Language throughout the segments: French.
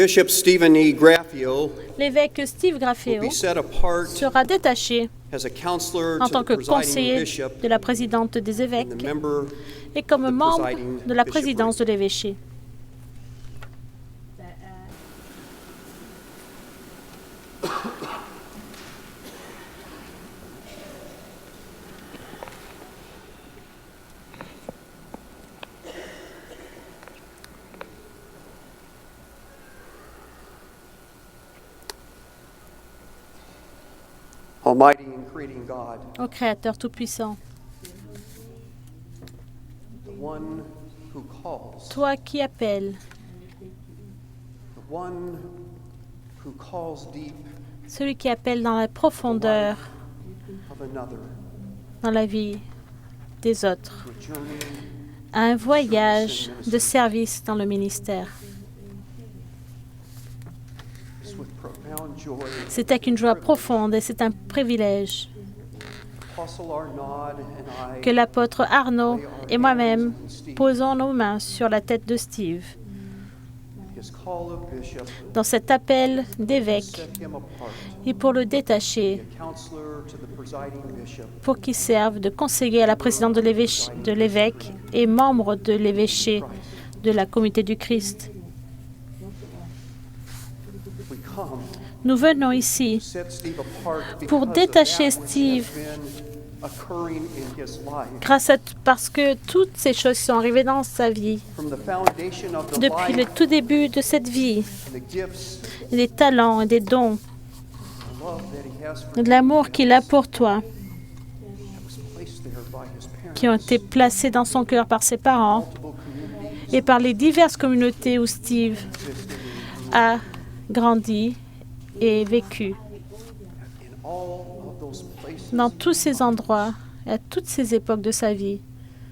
Bishop Stephen E. Graffio L'évêque Steve will Graffeo be set apart sera détaché as a counselor en to tant the que presiding conseiller bishop de la présidente des and évêques the member et comme of the membre presiding de la bishopric. présidence de l'évêché. Almighty and creating God, Au Créateur Tout-Puissant, the one who calls, toi qui appelles, the one who calls deep celui qui appelle dans la profondeur, of another dans la vie des autres, to a journey à un voyage de service dans le ministère. is with profound joy. C'est avec une joie profonde et c'est un privilège Apostle Arnaud and I que l'apôtre Arnaud et moi-même posons nos mains sur la tête de Steve his call of bishop dans cet appel d'évêque set him apart, et pour le détacher, a counselor to the presiding bishop, pour qu'il serve de conseiller à la présidente de l'évêque et membre de l'évêché de la communauté du Christ. we come Nous venons ici to set Steve apart pour because of détacher that which Steve has been occurring in his life parce que toutes ces choses sont arrivées dans sa vie from the foundation of the depuis le life tout début de cette vie, and the gifts des talents et des dons, and love that he has for et de l'amour qu'il a pour toi, that was placed there by his parents, qui ont été placés dans son cœur par ses parents multiple communities et par les diverses communautés où Steve a grandi et vécu. in all of those places. Dans tous ces endroits, à toutes ces époques de sa vie,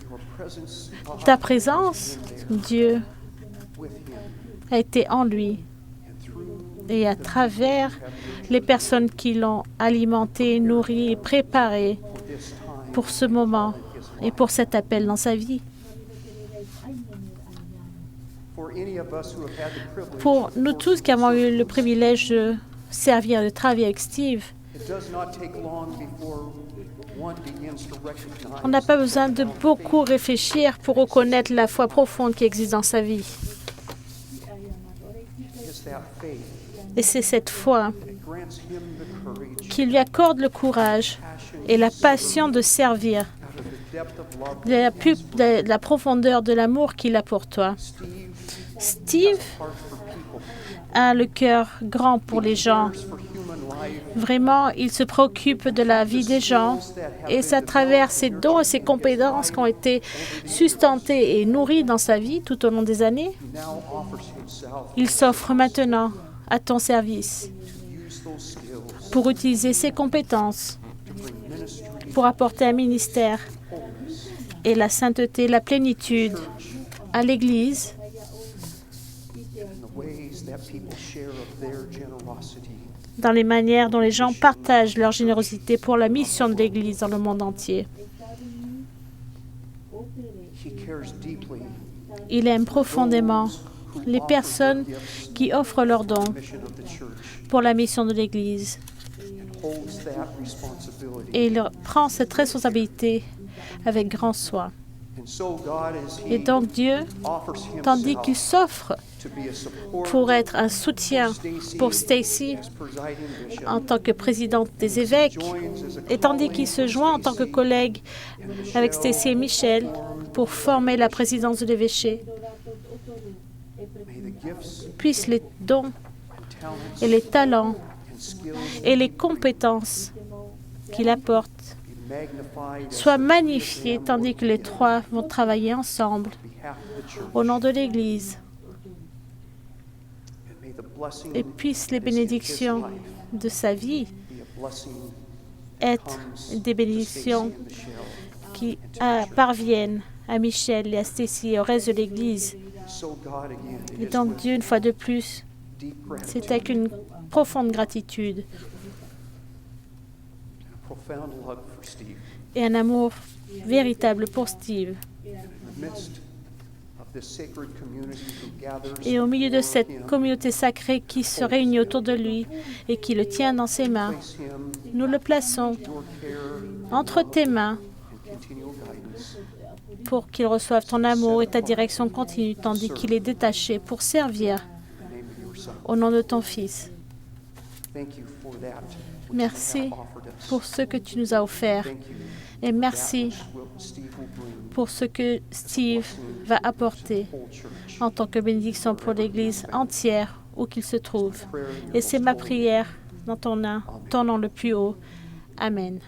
Your presence, ta présence, Dieu, with him a été en lui and through et à travers les personnes qui l'ont alimenté, nourri et préparé for this time pour ce moment et pour cet appel dans sa vie. for any of us who have had the privilege Pour nous tous qui avons eu le privilège de servir, de travailler avec Steve, it does not take long before one begins to recognize on n'a pas besoin de beaucoup réfléchir pour reconnaître la foi profonde qui existe dans sa vie. is that faith Et c'est cette foi that grants him the courage qui lui accorde le courage et la passion de servir, out of the depth of love de la profondeur de l'amour qu'il a pour toi. Steve heart for people, a le cœur grand pour les gens. for human life, Vraiment, il se préoccupe de la vie des gens et c'est à travers ses dons et ses compétences qui ont été sustentées et nourries dans sa vie tout au long des années. he now offers himself Il s'offre maintenant à ton service to use those skills pour utiliser ses compétences, to bring ministry pour apporter un ministère et la sainteté, la plénitude à l'Église in the ways that people share of their generosity. dans les manières dont les gens partagent leur générosité pour la mission de l'Église dans le monde entier. He cares deeply Il aime profondément les personnes qui offrent leurs dons for the mission of the church pour la mission de l'Église. and holds that responsibility. Et il prend cette responsabilité avec grand soin. And so God, as Et he donc Dieu, offers tandis himself qu'il s'offre to be a support pour être un soutien pour Stacy as presiding bishop, en tant que présidente des évêques, joins as a et tandis qu'il se joint en tant que collègue avec Stacy et Michel pour former la présidence de l'évêché, may the gifts puissent les dons and talents et les talents and skills et les compétences qu'il apporte be magnified as soient magnifiés tandis que les trois vont travailler ensemble on behalf of the church. au nom de l'Église, And may the blessing et puissent les that is in his bénédictions life de sa vie be a blessing être comes des to bénédictions Stacy and Michelle. qui parviennent à Michel et à Stacy et au reste de l'Église. So God again, it Et is donc with Dieu, une fois de plus, deep c'est gratitude avec une profonde gratitude and a profound love for Steve et un amour véritable pour Steve. in the midst of Et au milieu de cette communauté sacrée qui se réunit autour de lui et qui le tient dans ses mains, nous le plaçons entre tes mains pour qu'il reçoive ton amour et ta direction continue tandis qu'il est détaché pour servir au nom de ton Fils. Merci pour ce que tu nous as offert et merci pour ce que Steve va apporter en tant que bénédiction pour l'Église entière où qu'il se trouve. Et c'est ma prière dans ton nom le plus haut. Amen.